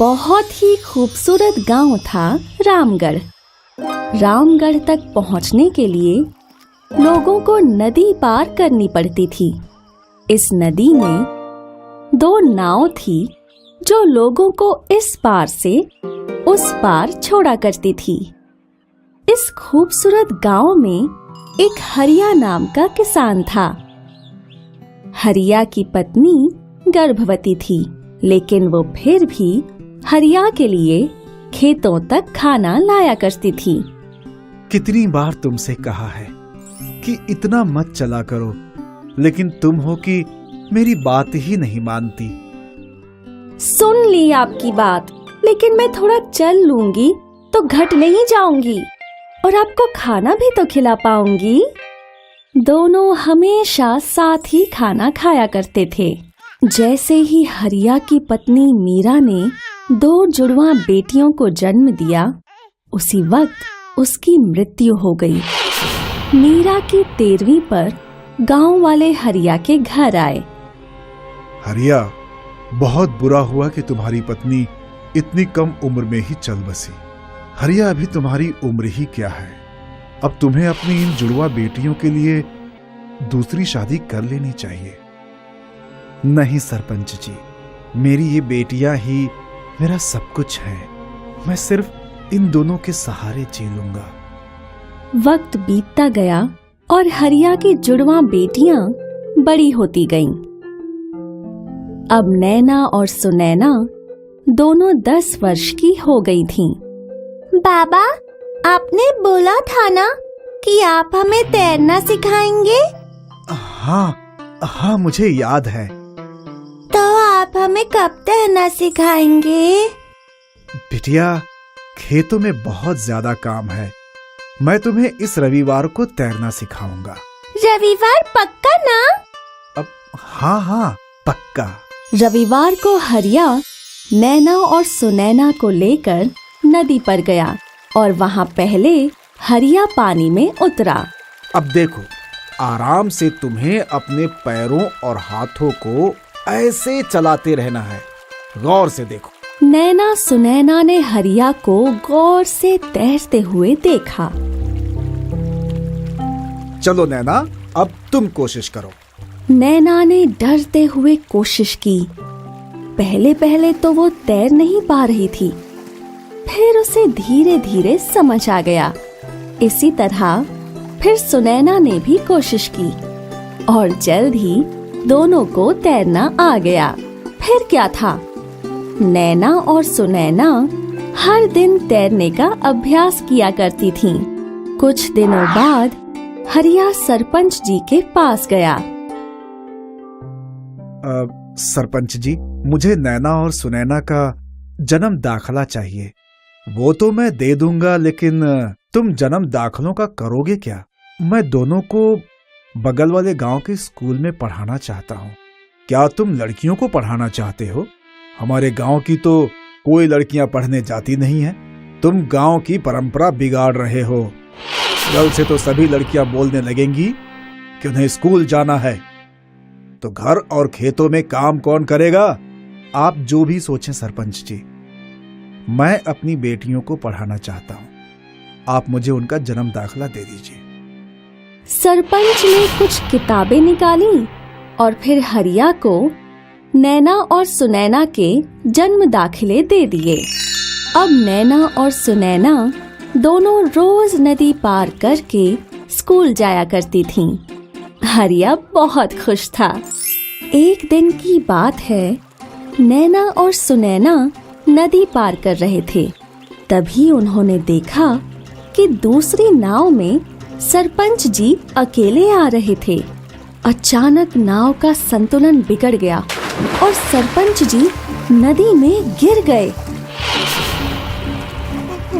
बहुत ही खूबसूरत गांव था रामगढ़। रामगढ़ तक पहुंचने के लिए लोगों को नदी पार करनी पड़ती थी। इस नदी में 2 नाव थी जो लोगों को इस पार से उस पार छोड़ा करती थी। इस खूबसूरत गांव में एक हरिया नाम का किसान था। हरिया की पत्नी गर्भवती थी, लेकिन वो फिर भी हरिया के लिए खेतों तक खाना लाया करती थी। कितनी बार तुमसे कहा है कि इतना मत चला करो, लेकिन तुम हो कि मेरी बात ही नहीं मानती। सुन ली आपकी बात, लेकिन मैं थोड़ा चल लूंगी तो घट नहीं जाऊंगी और आपको खाना भी तो खिला पाऊंगी। दोनों हमेशा साथ ही खाना खाया करते थे। जैसे ही हरिया की पत्नी मीरा ने 2 जुड़वा बेटियों को जन्म दिया, उसी वक्त उसकी मृत्यु हो गई। मीरा की 13वीं पर गांव वाले हरिया के घर आए। हरिया, बहुत बुरा हुआ कि तुम्हारी पत्नी इतनी कम उम्र में ही चल बसी। हरिया, अभी तुम्हारी उम्र ही क्या है। अब तुम्हें अपनी इन जुड़वा बेटियों के लिए दूसरी शादी कर लेनी चाहिए। नहीं सरपंच जी, मेरी ये बेटियां ही मेरा सब कुछ है। मैं सिर्फ इन दोनों के सहारे जी लूंगा। वक्त बीतता गया और हरिया की जुड़वा बेटियां बड़ी होती गईं। अब नैना और सुनैना दोनों 10 वर्ष की हो गई थीं। बाबा, आपने बोला था ना कि आप हमें तैरना सिखाएंगे? हाँ, मुझे याद है। तो आप हमें कब तैरना सिखाएंगे? बिटिया, खेतों में बहुत ज्यादा काम है। मैं तुम्हें इस रविवार को तैरना सिखाऊंगा। रविवार पक्का ना? अब हाँ, पक्का। रविवार को हरिया नैना और सुनैना को लेकर नदी पर गया और वहाँ पहले हरिया पानी में उतरा। अब देखो, आराम से तुम्हें अपने पैरों और हाथों को ऐसे चलाते रहना है। गौर से देखो। नैना सुनैना ने हरिया को गौर से तैरते हुए देखा। चलो नैना, अब तुम कोशिश करो। नैना ने डरते हुए कोशिश की। पहले तो वो तैर नहीं पा रही थी, फिर उसे धीरे धीरे समझ आ गया। इसी तरह फिर सुनैना ने भी कोशिश की और जल्द ही दोनों को तैरना आ गया। फिर क्या था, नैना और सुनैना हर दिन तैरने का अभ्यास किया करती थीं। कुछ दिनों बाद हरिया सरपंच जी के पास गया। सरपंच जी, मुझे नैना और सुनैना का जन्म दाखला चाहिए। वो तो मैं दे दूंगा, लेकिन तुम जन्म दाखलों का करोगे क्या? मैं दोनों को बगल वाले गांव के स्कूल में पढ़ाना चाहता हूँ। क्या तुम लड़कियों को पढ़ाना चाहते हो? हमारे गांव की तो कोई लड़कियां पढ़ने जाती नहीं है। तुम गांव की परंपरा बिगाड़ रहे हो। कल से तो सभी लड़कियां बोलने लगेंगी कि उन्हें स्कूल जाना है। तो घर और खेतों में काम कौन करेगा? आप जो भी सोचें सरपंच जी, मैं अपनी बेटियों को पढ़ाना चाहता हूँ। आप मुझे उनका जन्म दाखला दे दीजिए। सरपंच ने कुछ किताबें निकाली और फिर हरिया को नैना और सुनैना के जन्म दाखिले दे दिए। अब नैना और सुनैना दोनों रोज नदी पार करके स्कूल जाया करती थीं। हरिया बहुत खुश था। एक दिन की बात है, नैना और सुनैना नदी पार कर रहे थे। तभी उन्होंने देखा कि दूसरी नाव में सरपंच जी अकेले आ रहे थे। अचानक नाव का संतुलन बिगड़ गया और सरपंच जी नदी में गिर गए।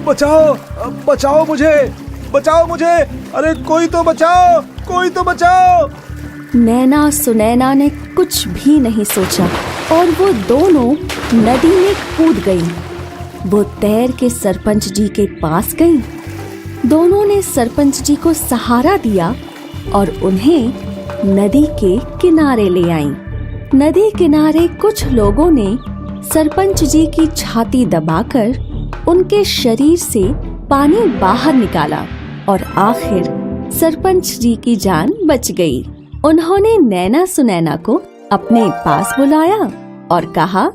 बचाओ मुझे! अरे कोई तो बचाओ! नैना सुनैना ने कुछ भी नहीं सोचा और वो दोनों नदी में कूद गईं। वो तैर के सरपंच जी के पास गईं। दोनों ने सरपंच जी को सहारा दिया और उन्हें नदी के किनारे ले आईं। नदी किनारे कुछ लोगों ने सरपंच जी की छाती दबाकर उनके शरीर से पानी बाहर निकाला और आखिर सरपंच जी की जान बच गई। उन्होंने नैना सुनैना को अपने पास बुलाया और कहा,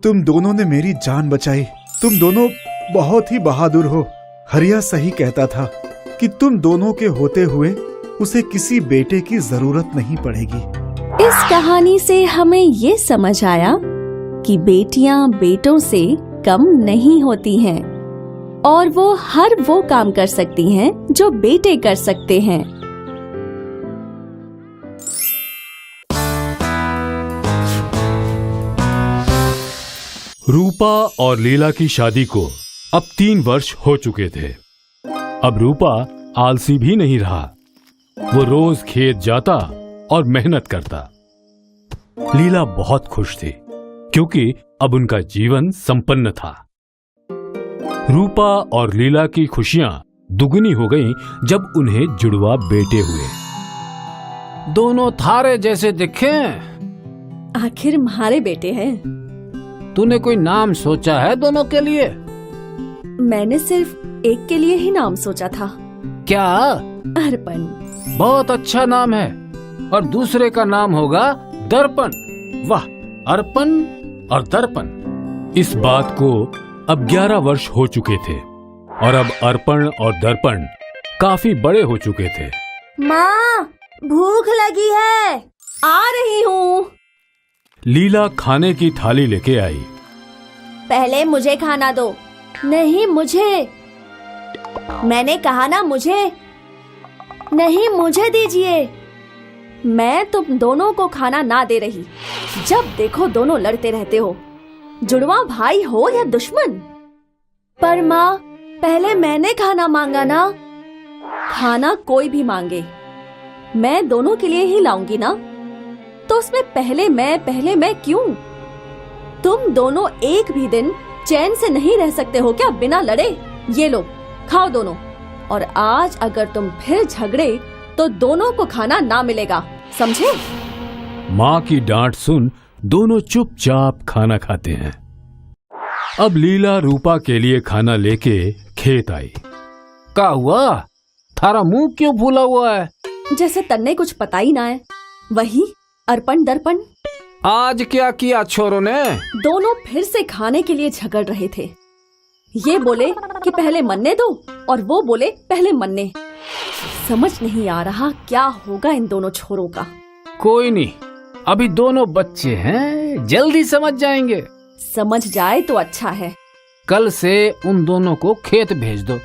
तुम दोनों ने मेरी जान बचाई। तुम दोनों बहुत ही बहादुर हो। हरिया सही कहता था कि तुम दोनों के होते हुए उसे किसी बेटे की जरूरत नहीं पड़ेगी। इस कहानी से हमें ये समझ आया कि बेटियां बेटों से कम नहीं होती हैं और वो हर वो काम कर सकती हैं जो बेटे कर सकते हैं। रूपा और लीला की शादी को अब 3 वर्ष हो चुके थे। अब रूपा आलसी भी नहीं रहा। वो रोज खेत जाता और मेहनत करता। लीला बहुत खुश थी क्योंकि अब उनका जीवन संपन्न था। रूपा और लीला की खुशियां दुगनी हो गईं जब उन्हें जुड़वा बेटे हुए। दोनों थारे जैसे दिखे। आखिर हमारे बेटे हैं। तूने कोई नाम सोचा है दोनों के लिए? मैंने सिर्फ एक के लिए ही नाम सोचा था। क्या? अर्पण। बहुत अच्छा नाम है। और दूसरे का नाम होगा दर्पण। वाह, अर्पण और दर्पण। इस बात को अब 11 वर्ष हो चुके थे और अब अर्पण और दर्पण काफी बड़े हो चुके थे। माँ, भूख लगी है। आ रही हूँ। लीला खाने की थाली लेके आई। पहले मुझे खाना दो। नहीं, मुझे। मैंने कहा ना मुझे। नहीं, मुझे दीजिए। मैं तुम दोनों को खाना ना दे रही। जब देखो दोनों लड़ते रहते हो। जुड़वा भाई हो या दुश्मन। पर माँ, पहले मैंने खाना मांगा ना। खाना कोई भी मांगे, मैं दोनों के लिए ही लाऊंगी ना। तो उसमें पहले मैं क्यों? तुम दोनों एक भी दिन चैन से नहीं रह सकते हो क्या बिना लड़े? ये लो, खाओ दोनों। और आज अगर तुम फिर झगड़े तो दोनों को खाना ना मिलेगा, समझे? माँ की डांट सुन दोनों चुपचाप खाना खाते हैं। अब लीला रूपा के लिए खाना लेके खेत आई। क्या हुआ? थारा मुंह क्यों फूला हुआ है? जैसे तन्ने कुछ पता ही ना है। वही अर्पण दर्पण। आज क्या किया छोरों ने? दोनों फिर से खाने के लिए झगड़ रहे थे। ये बोले कि पहले मन्ने दो और वो बोले पहले मन्ने। समझ नहीं आ रहा क्या होगा इन दोनों छोरों का। कोई नहीं, अभी दोनों बच्चे हैं, जल्दी समझ जाएंगे। समझ जाए तो अच्छा है। कल से उन दोनों को खेत भेज दो,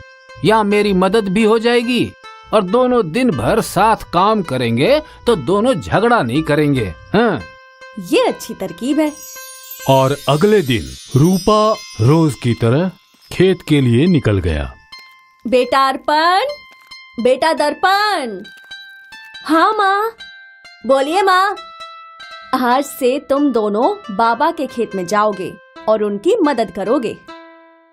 या मेरी मदद भी हो जाएगी और दोनों दिन भर साथ काम करेंगे तो दोनों झगड़ा नहीं करेंगे। हाँ, ये अच्छी तरकीब है। और अगले दिन रूपा रोज की तरह खेत के लिए निकल गया। बेटा अर्पण, बेटा दर्पण। हाँ माँ, बोलिए माँ। आज से तुम दोनों बाबा के खेत में जाओगे और उनकी मदद करोगे।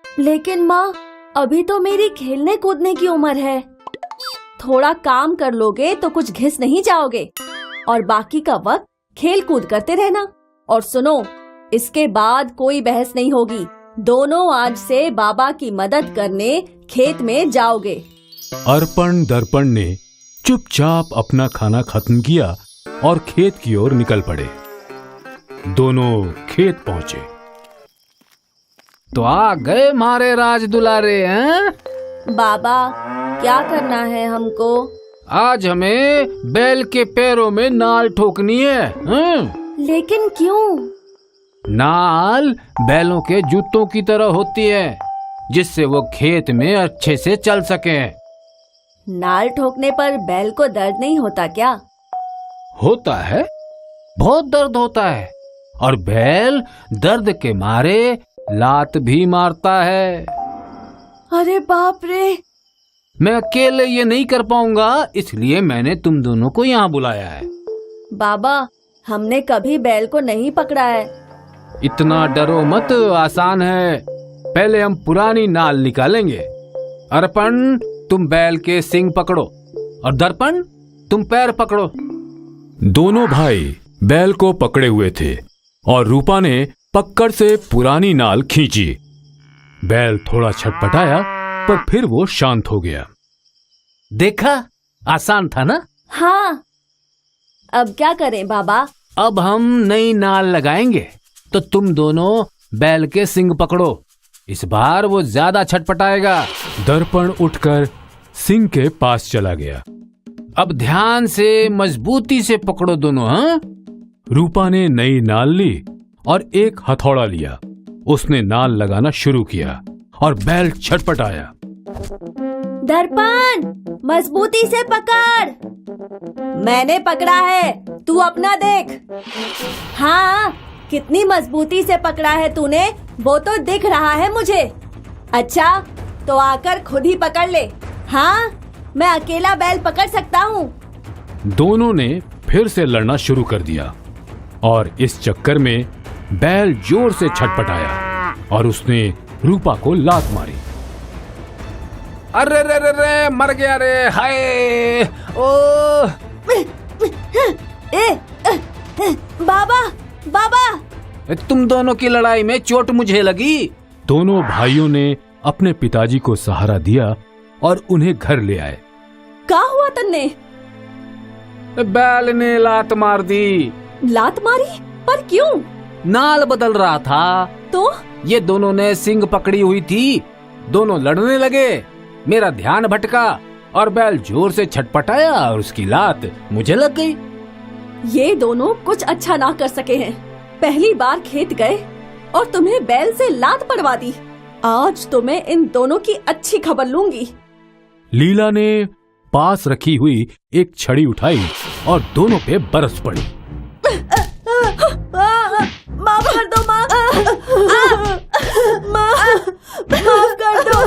लेकिन माँ, अभी तो मेरी खेलने कूदने की उम्र है। थोड़ा काम कर लोगे तो कुछ घिस नहीं जाओगे और बाकी का वक्त खेल कूद करते रहना। और सुनो, इसके बाद कोई बहस नहीं होगी। दोनों आज से बाबा की मदद करने खेत में जाओगे। अर्पण दर्पण ने चुपचाप अपना खाना खत्म किया और खेत की ओर निकल पड़े। दोनों खेत पहुंचे। तो आ गए मारे राज दुलारे हैं? बाबा, क्या करना है हमको? आज हमें बैल के पैरों में नाल ठोकनी है। लेकिन क्यों? नाल बैलों के जूतों की तरह होती है, जिससे वो खेत में अच्छे से चल सके। नाल ठोकने पर बैल को दर्द नहीं होता क्या? होता है, बहुत दर्द होता है। और बैल दर्द के मारे लात भी मारता है। अरे बाप रे! मैं अकेले ये नहीं कर पाऊंगा, इसलिए मैंने तुम दोनों को यहाँ बुलाया है। बाबा, हमने कभी बैल को नहीं पकड़ा है। इतना डरो मत, आसान है। पहले हम पुरानी नाल निकालेंगे। अर्पण, तुम बैल के सींग पकड़ो और दर्पण, तुम पैर पकड़ो। दोनों भाई बैल को पकड़े हुए थे और रूपा ने पकड़ से पुरानी नाल खींची। बैल थोड़ा छटपटाया पर फिर वो शांत हो गया। देखा, आसान था ना? हाँ, अब क्या करें बाबा? अब हम नई नाल लगाएंगे तो तुम दोनों बैल के सींग पकड़ो। इस बार वो ज्यादा छटपटाएगा। दर्पण उठकर सिंह के पास चला गया। अब ध्यान से मजबूती से पकड़ो दोनों। हाँ, रूपा ने नई नाल ली और एक हथौड़ा लिया। उसने नाल लगाना शुरू किया और बैल छटपटाया। दर्पण, मजबूती से पकड़। मैंने पकड़ा है, तू अपना देख। हाँ, कितनी मजबूती से पकड़ा है तूने, वो तो दिख रहा है मुझे। अच्छा, तो आकर खुद ही पकड़ ले। हाँ, मैं अकेला बैल पकड़ सकता हूँ। दोनों ने फिर से लड़ना शुरू कर दिया और इस चक्कर में बैल जोर से छटपटाया और उसने रूपा को लात मारी। अरे रे रे रे, मर गया रे, हाय ओ। बाबा, बाबा! तुम दोनों की लड़ाई में चोट मुझे लगी। दोनों भाइयों ने अपने पिताजी को सहारा दिया और उन्हें घर ले आए। क्या हुआ तन्ने? बैल ने लात मार दी। लात मारी? पर क्यों? नाल बदल रहा था तो ये दोनों ने सींग पकड़ी हुई थी। दोनों लड़ने लगे। मेरा ध्यान भटका और बैल जोर से छटपटाया और उसकी लात मुझे लग गई। ये दोनों कुछ अच्छा ना कर सके हैं। पहली बार खेत गए और तुम्हें बैल से लात पड़वा दी। आज तो मैं इन दोनों की अच्छी खबर लूंगी। लीला ने पास रखी हुई एक छड़ी उठाई और दोनों पे बरस पड़ी। माफ कर दो माँ। माफ कर दो।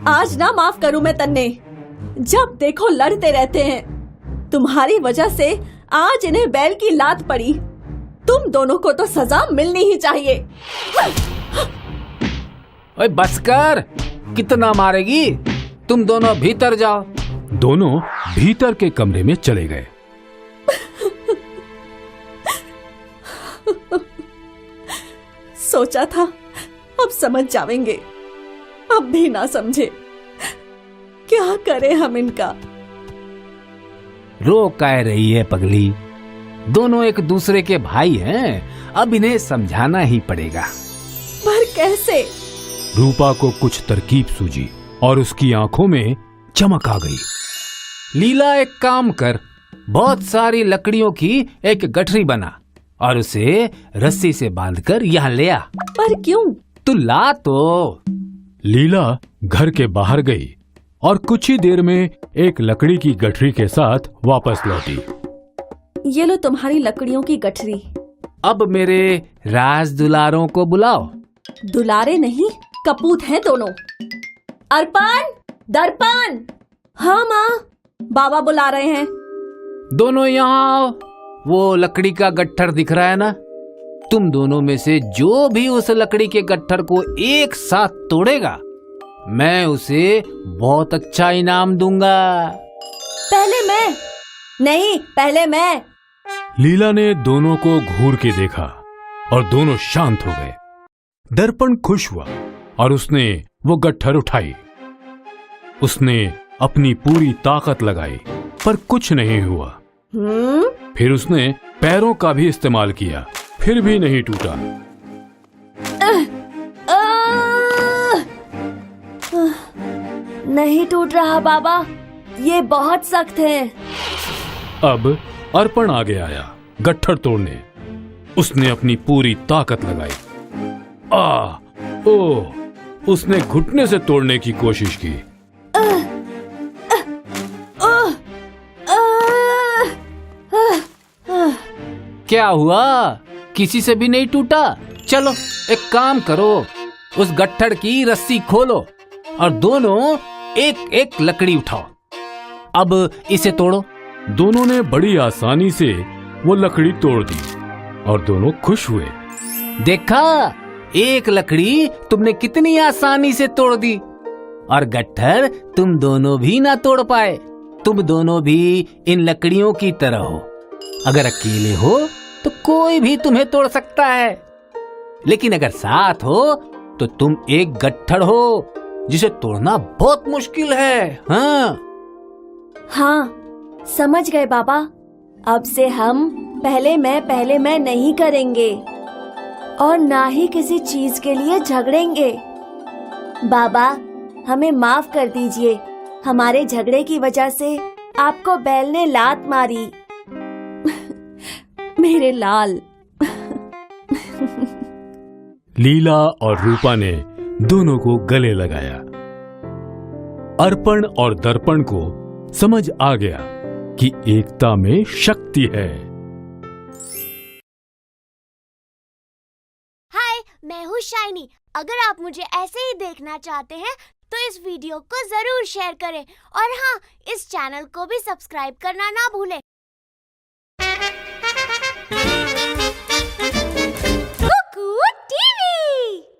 आज ना माफ करूं मैं तन्ने। जब देखो लड़ते रहते हैं। तुम्हारी वजह से आज इन्हें बैल की लात पड़ी। तुम दोनों को तो सजा मिलनी ही चाहिए। ओए बस कर, कितना मारेगी? तुम दोनों भीतर जाओ। दोनों भीतर के कमरे में चले गए। सोचा था अब समझ जाएंगे, अब भी ना समझे। क्या करें हम इनका? रो कह रही है पगली? दोनों एक दूसरे के भाई हैं, अब इन्हें समझाना ही पड़ेगा। पर कैसे? रूपा को कुछ तरकीब सूझी और उसकी आंखों में चमक आ गई। लीला, एक काम कर, बहुत सारी लकड़ियों की एक गठरी बना और उसे रस्सी से बांधकर यहाँ ले आ। पर क्यों? तू ला तो। लीला घर के बाहर गई और कुछ ही देर में एक लकड़ी की गठरी के साथ वापस लौटी। ये लो तुम्हारी लकड़ियों की गठरी। अब मेरे राज दुलारों को बुलाओ। दुलारे नहीं, कपूत हैं दोनों। अर्पण, दर्पण! हाँ माँ, बाबा बुला रहे हैं। दोनों यहाँ आओ। वो लकड़ी का गट्ठर दिख रहा है ना? तुम दोनों में से जो भी उस लकड़ी के गट्ठर को एक साथ तोड़ेगा, मैं उसे बहुत अच्छा इनाम दूंगा। पहले मैं। नहीं, पहले मैं। लीला ने दोनों को घूर के देखा और दोनों शांत हो गए। दर्पण खुश हुआ और उसने वो गट्ठर उठाई। उसने अपनी पूरी ताकत लगाई पर कुछ नहीं हुआ। फिर उसने पैरों का भी इस्तेमाल किया, फिर भी नहीं टूटा। नहीं टूट रहा बाबा, ये बहुत सख्त है। अब अर्पण आगे आया गट्ठर तोड़ने। उसने अपनी पूरी ताकत लगाई। उसने घुटने से तोड़ने की कोशिश की। क्या हुआ? किसी से भी नहीं टूटा? चलो एक काम करो, उस गट्ठर की रस्सी खोलो और दोनों एक एक लकड़ी उठाओ। अब इसे तोड़ो। दोनों ने बड़ी आसानी से वो लकड़ी तोड़ दी और दोनों खुश हुए। देखा, एक लकड़ी तुमने कितनी आसानी से तोड़ दी और गट्ठर तुम दोनों भी ना तोड़ पाए। तुम दोनों भी इन लकड़ियों की तरह हो। अगर अकेले हो तो कोई भी तुम्हें तोड़ सकता है, लेकिन अगर साथ हो तो तुम एक गट्ठर हो जिसे तोड़ना बहुत मुश्किल है। हाँ हाँ, समझ गए बाबा। अब से हम पहले मैं नहीं करेंगे और ना ही किसी चीज के लिए झगड़ेंगे। बाबा, हमें माफ कर दीजिए। हमारे झगड़े की वजह से आपको बैल ने लात मारी। मेरे लाल। लीला और रूपा ने दोनों को गले लगाया। अर्पण और दर्पण को समझ आ गया कि एकता में शक्ति है। हाय, मैं हूँ शाइनी। अगर आप मुझे ऐसे ही देखना चाहते हैं तो इस वीडियो को जरूर शेयर करें और हाँ, इस चैनल को भी सब्सक्राइब करना ना भूलें।